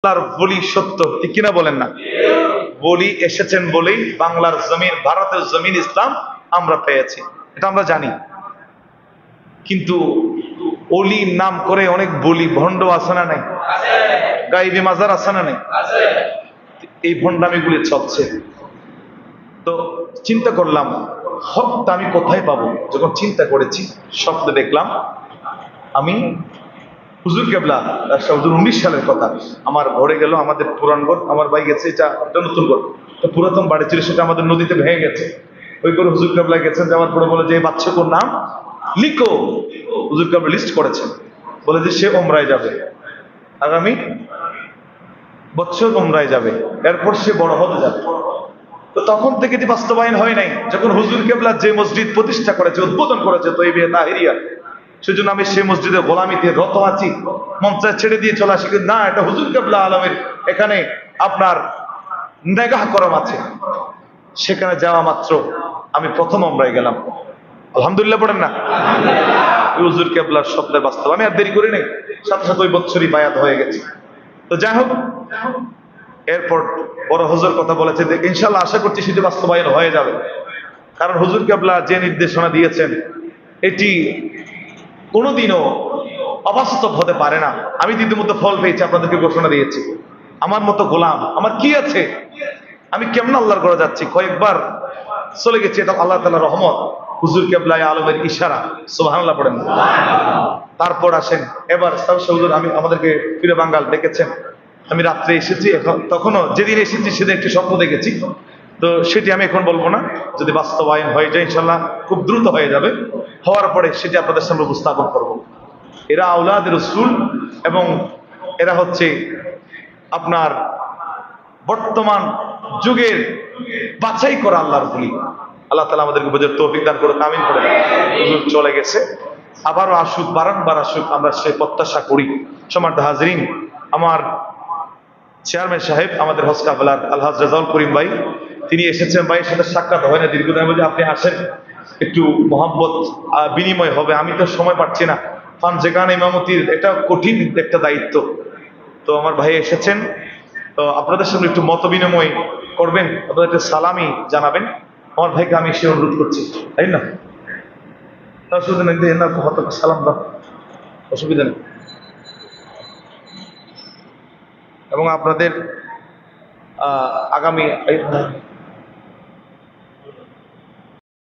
আল্লাহর বলি সত্য, ঠিক কিনা বলেন না? বলি এসেছেন বলেই বাংলার জমিন, ভারতের জমিন ইসলাম আমরা পেয়েছি, এটা আমরা জানি। কিন্তু অলি নাম করে অনেক বলি ভণ্ড আছে না নাই? গাইবি মাজার আছে না নাই? এই ভণ্ডামিগুলি চলছে। তো চিন্তা করলাম হকটা আমি কোথায় পাবো। যখন চিন্তা করেছি স্বপ্নে দেখলাম আমি হুজুর কেবলা 19 সালের কথা, আমার ঘরে গেল, আমাদের পুরান ঘর, আমার ভাই গেছে, এটা নতুন ঘর, তো পুরাতন বাড়ি ছিল, সেটা আমাদের নদীতে ভেঙে গেছে। ওই করে হুজুর কেবলা গেছেন, যাওয়ার পরে বলে যে এই বাচ্চাকুর নাম লিখো। হুজুর কেবলা লিস্ট করেছেন, বলে যে সে ওমরায় যাবে, আগামী বছর ওমরায় যাবে, এরপর সে বড় হতে যাবে। তো তখন থেকে যে বাস্তবায়ন হয় নাই। যখন হুজুর কেবলা যে মসজিদ প্রতিষ্ঠা করেছে, উদ্বোধন করেছে তৈবে তাহিরিয়া, সেজন্য আমি সেই মসজিদে গোলামিতে রত আছি, মঞ্চে ছেড়ে দিয়ে চলে আসি। না, এটা হুজুর কেবলা আলমের এখানে আপনার নেগাহ করম আছে। সেখানে যাওয়া মাত্র আমি প্রথম ওমরায় গেলাম। আলহামদুলিল্লাহ পড়েন না? হুজুর কেবলার স্বপ্নের বাস্তব। আমি আর দেরি করি নাই, সাথে সাথে ওই বছরই বায়াত হয়ে গেছে। তো যাই হোক, এরপর বড় হুজুর কথা বলেছে যে ইনশাল্লাহ আশা করছি সেটি বাস্তবায়ন হয়ে যাবে। কারণ হুজুর কেবলা যে নির্দেশনা দিয়েছেন এটি কোনোদিনও অবাস্তব হতে পারে না। আমি রীতিমতো ফল পেয়েছি, আপনাদেরকে ঘোষণা দিয়েছি। আমার মতো গোলাম আমার কি আছে? আমি কেমন আল্লাহর ঘরে যাচ্ছি, কয়েকবার চলে গেছি, এটা আল্লাহ তাআলার রহমত, হুজুর কেবলাই আলমের ইশারা। সুবহানাল্লাহ পড়েন। তারপর আসেন এবার হুজুর, আমি আমাদেরকে ফিরে বাঙ্গাল ডেকেছেন। আমি রাত্রে এসেছি, এখন তখনও যেদিন এসেছি সেদিন একটি স্বপ্ন দেখেছি, তো সেটি আমি এখন বলবো না। যদি বাস্তবায়ন হয়ে যায় ইনশাল্লাহ খুব দ্রুত হয়ে যাবে, হওয়ার পরে সেটি আপনাদের সামনে উপস্থাপন করব। এরা আওলাদ রাসূল এবং এরা হচ্ছে আপনার বর্তমান যুগের বাছাই করা আল্লাহর বলি। আল্লাহ তাআলা আমাদেরকে বোঝার তৌফিক দান করুন, আমিন করেন। হুজুর চলে গেছে, আবারও আসুক, বারংবার আসুক, আমরা সে প্রত্যাশা করি। সম্মানিত হাজরিন, আমার চেয়ারম্যান সাহেব, আমাদের হজ কাফেলার আলহাজ রেজাউল করিম ভাই, তিনি এসেছেন। ভাইয়ের সাথে সাক্ষাৎ হয় না দীর্ঘদিন, বলে আপনি আসেন, একটু মহব্বত বিনিময় হবে। আমি তো সময় পাচ্ছি না, ফান যেখানে ইমামতির এটা কঠিন একটা দায়িত্ব। তো আমার ভাই এসেছেন, তো আপনাদের সামনে একটু মত বিনিময় করবেন, আপনাদের একটু সালামি জানাবেন। আমার ভাইকে আমি সে অনুরোধ করছি, তাই না? অসুবিধা নেই, সালাম দাও, অসুবিধা নেই। এবং আপনাদের আগামী